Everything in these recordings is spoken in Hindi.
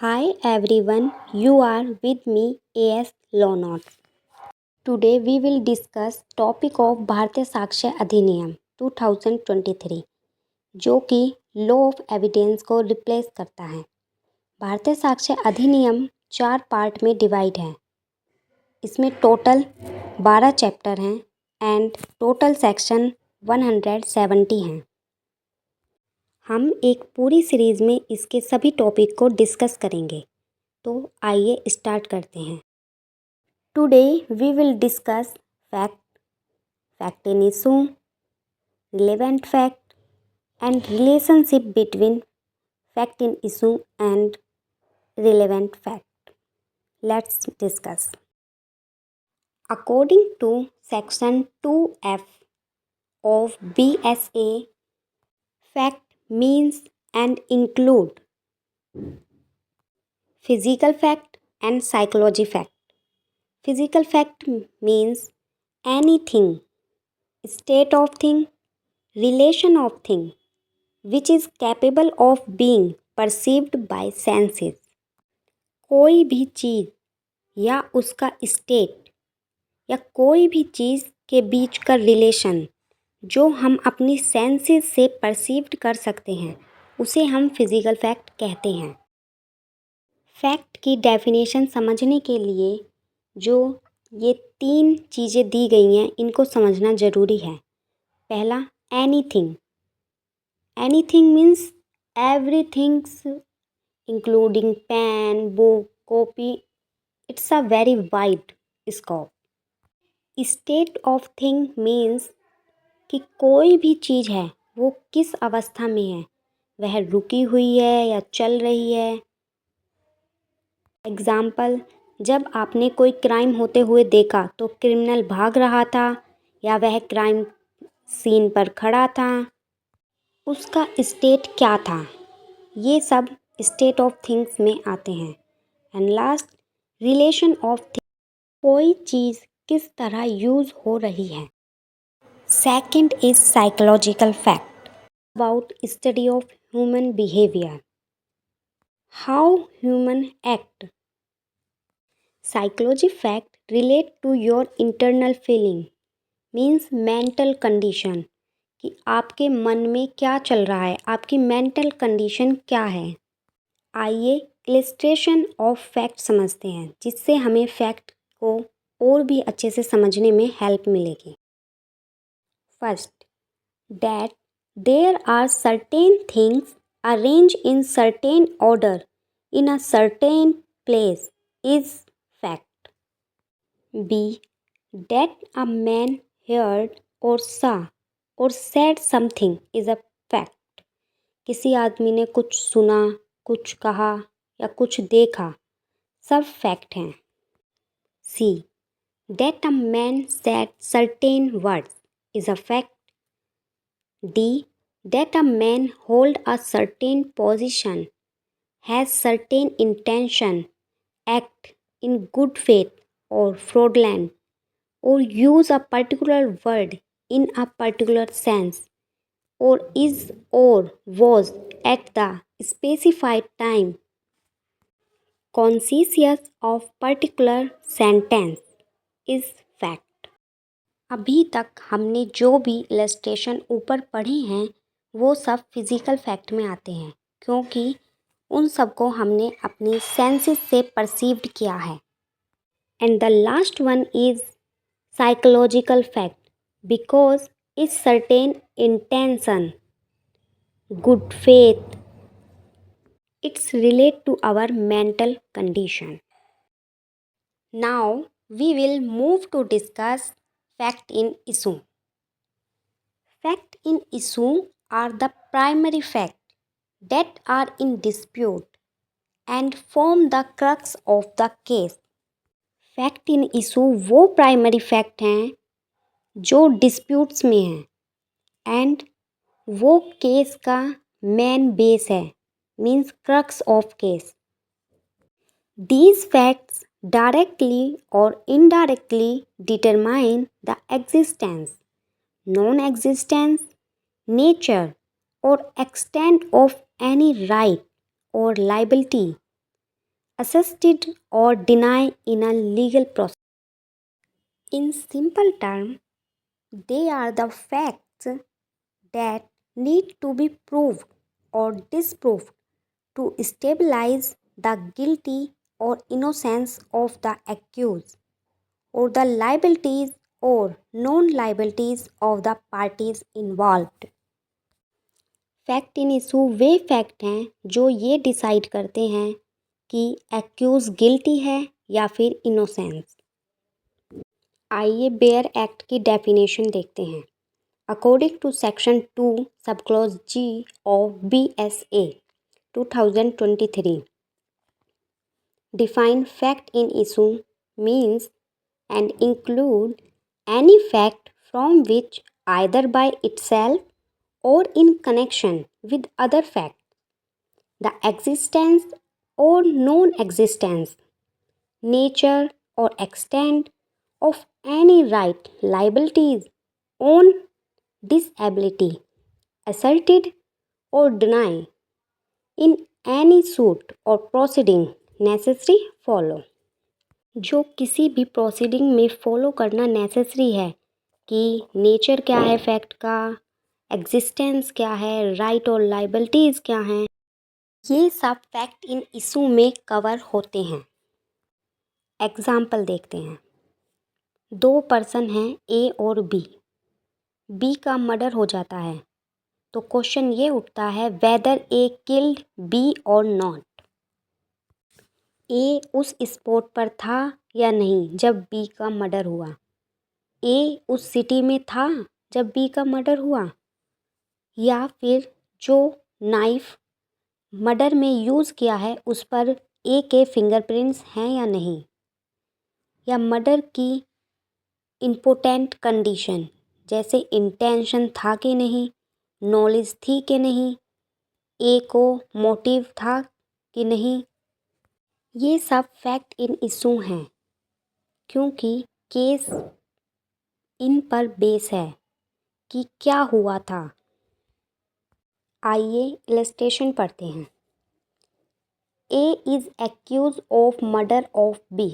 Hi everyone, you are with me AS Lonaut. Today we will discuss topic of भारतीय साक्ष्य अधिनियम 2023 जो कि लॉ ऑफ एविडेंस को रिप्लेस करता है। भारतीय साक्ष्य अधिनियम 4 पार्ट में डिवाइड है। इसमें टोटल 12 चैप्टर हैं एंड टोटल सेक्शन 170 हैं। हम एक पूरी सीरीज़ में इसके सभी टॉपिक को डिस्कस करेंगे। तो आइए स्टार्ट करते हैं। Today we will discuss fact in issue, relevant fact and relationship between fact in issue and relevant fact. Let's discuss. According to section 2F of BSA, fact means and include physical fact and psychology fact. Physical fact means anything, state of thing, relation of thing which is capable of being perceived by senses. कोई भी चीज़ या उसका स्टेट या कोई भी चीज़ के बीच का रिलेशन जो हम अपनी सेंसेस से परसीव्ड कर सकते हैं उसे हम फिज़िकल फैक्ट कहते हैं। फैक्ट की डेफिनेशन समझने के लिए जो ये 3 चीज़ें दी गई हैं इनको समझना ज़रूरी है। पहला, anything. Anything means everythings including pen, book, copy. It's a very wide scope. State of thing means कि कोई भी चीज़ है वो किस अवस्था में है, वह रुकी हुई है या चल रही है। एग्ज़ाम्पल, जब आपने कोई क्राइम होते हुए देखा तो क्रिमिनल भाग रहा था या वह क्राइम सीन पर खड़ा था, उसका स्टेट क्या था, ये सब स्टेट ऑफ थिंग्स में आते हैं। And last, relation of things, कोई चीज़ किस तरह यूज़ हो रही है। Second is psychological fact about study of human behaviour, how human act. Psychology fact relate to your internal feeling means mental condition कि आपके मन में क्या चल रहा है, आपकी मेंटल कंडीशन क्या है। आइए इलस्ट्रेशन ऑफ फैक्ट समझते हैं जिससे हमें फैक्ट को और भी अच्छे से समझने में हेल्प मिलेगी। First, that there are certain things arrange in certain order in a certain place is fact. B. That a man heard or saw or said something is a fact. किसी आदमी ने कुछ सुना, कुछ कहा या कुछ देखा, सब फैक्ट हैं। C. That a man said certain words is a fact. D. That a man hold a certain position, has certain intention, act in good faith or fraudulent, or use a particular word in a particular sense, or is or was at the specified time conscious of particular sentence is fact. अभी तक हमने जो भी इलस्ट्रेशन ऊपर पढ़े हैं वो सब फिज़िकल फैक्ट में आते हैं क्योंकि उन सबको हमने अपनी सेंसेस से परसीव्ड किया है। And the last one is psychological fact because it's certain intention, good faith, it's relate to our mental condition. Now we will move to discuss fact in issue. Fact in issue are the primary fact that are in dispute and form the crux of the case. Fact in issue वो प्राइमरी फैक्ट हैं जो डिस्प्यूट्स में हैं एंड वो केस का मेन बेस है, means crux of case. These facts directly और indirectly determine the existence, non existence, nature और एक्सटेंट ऑफ एनी राइट और liability assisted or deny in a legal process. In simple terms, they are the facts that need to be proved or disproved to stabilize the guilty or innocence of the accused or the liabilities or non-liabilities of the parties involved. Fact in issue way fact हैं जो ये डिसाइड करते हैं कि एक्यूज गिल्टी है या फिर इनोसेंस। आइए बेयर एक्ट की डेफिनेशन देखते हैं। According to section 2 sub clause G of BSA 2023, define fact in issue means and include any fact from which either by itself or in connection with other facts, the existence or non-existence, nature or extent of any right, liabilities, own disability, asserted or denied in any suit or proceeding necessary follow। जो किसी भी प्रोसीडिंग में फॉलो करना नेसेसरी है कि नेचर क्या है फैक्ट का, एग्जिस्टेंस क्या है, राइट और लाइबिलिटीज़ क्या हैं, ये सब फैक्ट इन इशू में कवर होते हैं। एग्जाम्पल देखते हैं। दो पर्सन हैं ए और बी का मर्डर हो जाता है तो क्वेश्चन ये उठता है वेदर ए किल्ड बी और नॉट। ए उस स्पॉट पर था या नहीं जब बी का मर्डर हुआ, ए उस सिटी में था जब बी का मर्डर हुआ, या फिर जो नाइफ मर्डर में यूज़ किया है उस पर ए के फिंगरप्रिंट्स हैं या नहीं, या मर्डर की इम्पोर्टेंट कंडीशन जैसे इंटेंशन था कि नहीं, नॉलेज थी कि नहीं, ए को मोटिव था कि नहीं। ये सब फैक्ट इन इशू हैं क्योंकि केस इन पर बेस है कि क्या हुआ था। आइए इलस्ट्रेशन पढ़ते हैं। A is accuse of murder of B.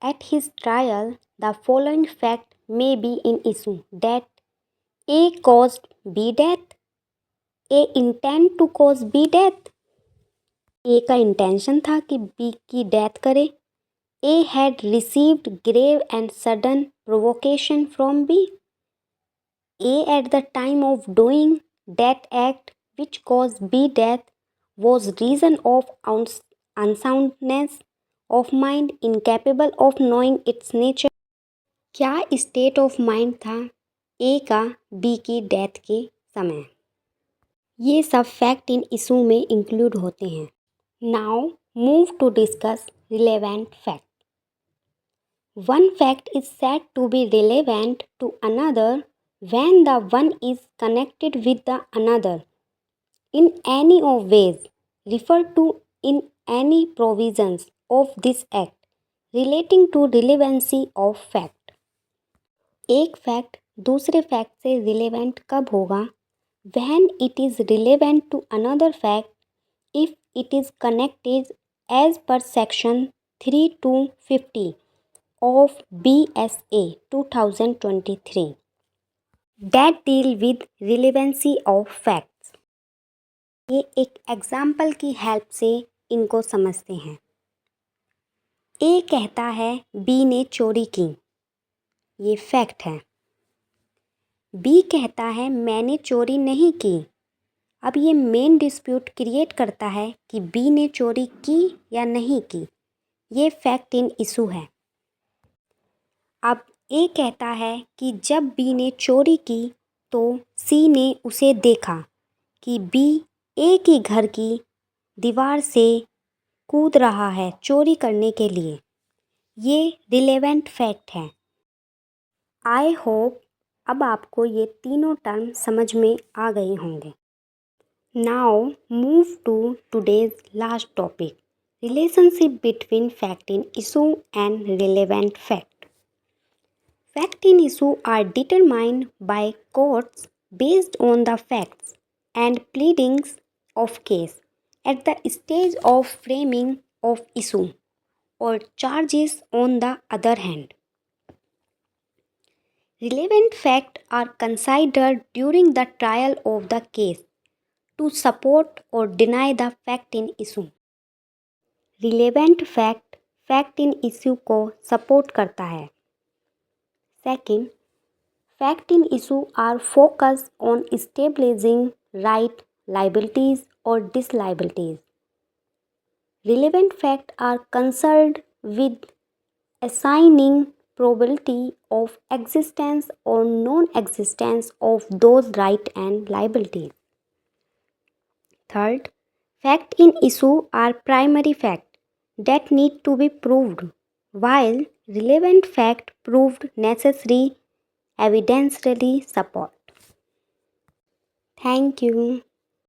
At his trial the following fact may be in issue that A caused B death, A intend to cause B death, A का इंटेंशन था कि बी की डेथ करे, A had received grave and sudden provocation from B. A at the time of doing that act which caused B death was reason of unsoundness of mind, incapable of knowing its nature। क्या स्टेट ऑफ माइंड था ए का बी की डेथ के समय? ये सब फैक्ट इन इशू में इंक्लूड होते हैं। Now move to discuss relevant fact. One fact is said to be relevant to another when the one is connected with the another in any of ways referred to in any provisions of this act relating to relevancy of fact। एक फैक्ट दूसरे फैक्ट से रिलेवेंट कब होगा? When it is relevant to another fact if it is connected as per section 3 to 50 of BSA 2023 that deal with relevancy of facts। ये एक एग्जाम्पल की हेल्प से इनको समझते हैं। ए कहता है बी ने चोरी की, ये फैक्ट है। बी कहता है मैंने चोरी नहीं की। अब ये मेन डिस्प्यूट क्रिएट करता है कि बी ने चोरी की या नहीं की, ये फैक्ट इन इशू है। अब ए कहता है कि जब बी ने चोरी की तो सी ने उसे देखा कि बी ए के घर की दीवार से कूद रहा है चोरी करने के लिए। ये रिलेवेंट फैक्ट है। आई होप अब आपको ये तीनों टर्म समझ में आ गए होंगे। Now move to today's last topic, relationship between fact in issue and relevant fact. Fact in issue are determined by courts based on the facts and pleadings of case at the stage of framing of issue or charges on the other hand. Relevant facts are considered during the trial of the case to support or deny the fact in issue. Relevant fact in issue को support करता है. Second, fact in issue are focused on establishing right, liabilities or disliabilities. Relevant facts are concerned with assigning probability of existence or non-existence of those rights and liabilities. Third, facts in issue are primary facts that need to be proved, while relevant facts proved necessary evidentiary support. Thank you.